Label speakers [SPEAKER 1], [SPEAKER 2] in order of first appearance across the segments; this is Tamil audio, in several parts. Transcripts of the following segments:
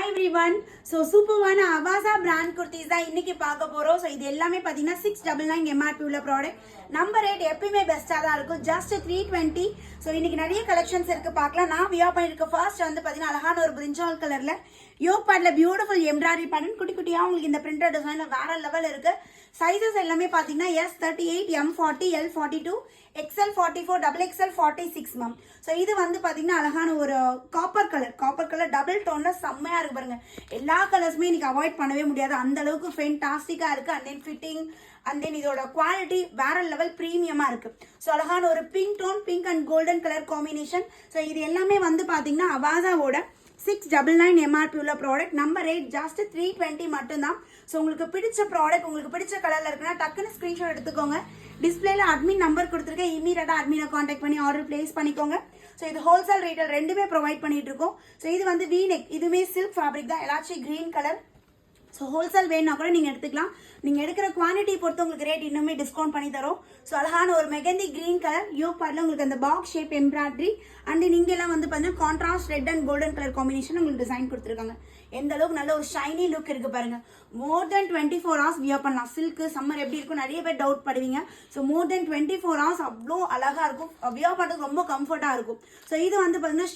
[SPEAKER 1] everyone. So சூப்பரான அவாசா பிராண்ட் குர்த்திஸ் தான் இன்னைக்கு பார்க்க போறோம். So இது எல்லாமே பாத்தீங்கன்னா 699 MRP உள்ள ப்ராடக்ட். நம்பர் ரேட் எப்பவுமே பெஸ்டா தான் இருக்கும். ஜஸ்ட் 320. So இன்னைக்கு நிறைய கலெக்ஷன்ஸ் இருக்கு பார்க்கலாம். நான் வியா பண்ணிருக்க ஃபர்ஸ்ட் வந்து பாத்தீங்கன்னா அழகான ஒரு பிரிஞ்சால் கலர்ல யோக் பார்ட்ல பியூட்டிஃபுல் எம்ப்ராய்டரி பேட்டர்ன் குட்டி குட்டியா உங்களுக்கு இந்த பிரிண்டட் டிசைன்ல வேற லெவல் இருக்கு. சைஸஸ் எல்லாமே பாத்தீங்கன்னா S38, M40, L42, XL44, XXL 46 ma'am. So இது வந்து பாத்தீங்கன்னா அழகான ஒரு காப்பர் கலர் டபுள் டோன்ல செம்மையா இருக்கு பாருங்க. எல்லா கலர்ஸுமே இன்னைக்கு அவாய்ட் பண்ணவே முடியாது, அந்த அளவுக்கு ஃபென்டாஸ்டிக்கா இருக்கு. And then fitting and then இதோட குவாலிட்டி வேற லெவல் பிரீமியமா இருக்கு. ஸோ அழகான ஒரு pink tone, pink and golden colour combination. So இது எல்லாமே வந்து பாத்தீங்கன்னா அவாசாவோட 699 MRP உள்ள ப்ராடக்ட். நம்பர் ரேட் ஜஸ்ட் 320 மட்டும்தான். ஸோ உங்களுக்கு பிடிச்ச ப்ராடக்ட் உங்களுக்கு பிடிச்ச கலர்ல இருக்குன்னா டக்குன்னு ஸ்கிரீன்ஷாட் எடுத்துக்கோங்க. டிஸ்பிளேல அட்மின் நம்பர் கொடுத்துருக்கேன், இமீடியட்டா அட்மினை கான்டாக்ட் பண்ணி ஆர்டர் பிளேஸ் பண்ணிக்கோங்க. ஸோ இது ஹோல்சேல் ரீட்டைல் ரெண்டுமே ப்ரொவைட் பண்ணிட்டு இருக்கோம். ஸோ இது வந்து வீநெக், இதுவுமே சில்க் ஃபேப்ரிக் தான், எல்லாச்சும் கிரீன் கலர். ஸோ ஹோல்சேல் வேணும்னா கூட நீங்கள் எடுத்துக்கலாம். நீங்கள் எடுக்கிற குவான்டிட்டி பொறுத்து உங்களுக்கு ரேட் இன்னுமே டிஸ்கவுண்ட் பண்ணி தரும். ஸோ அழகான ஒரு மெகந்தி கிரீன் கலர் யோக் பார்ட்ல உங்களுக்கு அந்த பாக்ஸ் ஷேப் எம்ப்ராய்டரி அண்ட் நீங்கெல்லாம் வந்து பார்த்தீங்கன்னா contrast red and golden colour combination உங்களுக்கு டிசைன் கொடுத்துருக்காங்க. எந்த அளவுக்கு நல்ல ஒரு ஷைனி லுக் இருக்கு பாருங்க. மோர் தென் 24 hours வியர் பண்ணலாம். சில்க் சம்மர் எப்படி இருக்கும் நிறைய பேர் டவுட் படுவீங்க. ஸோ மோர் தென் 24 hours அவ்வளோ அழகா இருக்கும், வியர் பண்ணுறதுக்கு ரொம்ப கம்ஃபர்ட்டா இருக்கும். ஸோ இது வந்து பார்த்தீங்கன்னா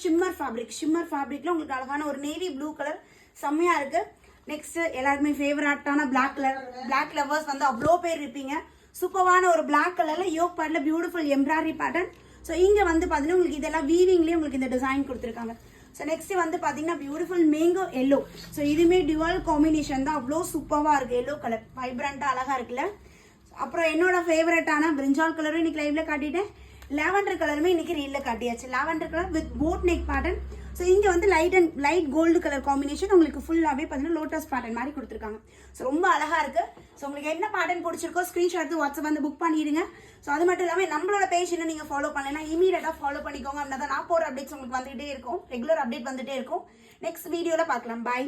[SPEAKER 1] ஷிம்மர் ஃபேப்ரிக்ல உங்களுக்கு அழகான ஒரு நேவி ப்ளூ கலர் செம்மையா இருக்கு. நெக்ஸ்ட் எல்லாருமே ஃபேவரட்டான பிளாக் கலர், பிளாக் லவர்ஸ் வந்து அவ்வளோ பேர் இருப்பீங்க. சூப்பரான ஒரு பிளாக் கலர்ல யோக் பார்ட்ல பியூட்டிஃபுல் எம்ப்ராய்டரி பேட்டர்ன். ஸோ இங்க வந்து பாத்தீங்கன்னா உங்களுக்கு இதெல்லாம் வீவிங்லேயே உங்களுக்கு இந்த டிசைன் கொடுத்துருக்காங்க. ஸோ நெக்ஸ்ட் வந்து பாத்தீங்கன்னா பியூட்டிஃபுல் மேங்கோ எல்லோ. ஸோ இதுவுமே டியூவல் காம்பினேஷன் தான், அவ்வளோ சூப்பராக இருக்கு. எல்லோ கலர் வைப்ரண்டா அழகா இருக்குல்ல. அப்புறம் என்னோட ஃபேவரட்டான பிரிஞ்சால் கலரும் இன்னைக்கு லைவ்ல காட்டிட்டேன். லாவெண்டர் கலருமே இன்னைக்கு ரீல்ல காட்டியாச்சு. Lavender colour with boat neck pattern. So இங்கே வந்து லைட் கோல்டு கலர் காம்பினேஷன் உங்களுக்கு ஃபுல்லாகவே பார்த்தீங்கன்னா லோட்டஸ் பேட்டர்ன் மாதிரி கொடுத்துருக்காங்க. ஸோ ரொம்ப அழகா இருக்கு. ஸோ உங்களுக்கு என்ன பேட்டர்ன் பிடிச்சிருக்கோ ஸ்க்ரீன்ஷாட் எடுத்து வாட்ஸ்அப் வந்து புக் பண்ணிடுங்க. ஸோ அது மட்டும் இல்லாமல் நம்மளோட பேஜ் இன்னும் நீங்கள் ஃபாலோ பண்ணலைன்னா இமீடியட்டாக ஃபாலோ பண்ணிக்கோங்க. அப்படின்னா தான் நான் போகிற அப்டேட்ஸ் உங்களுக்கு வந்துகிட்டே இருக்கும், ரெகுலர் அப்டேட் வந்துட்டே இருக்கும். நெக்ஸ்ட் வீடியோவில் பார்க்கலாம். பாய்.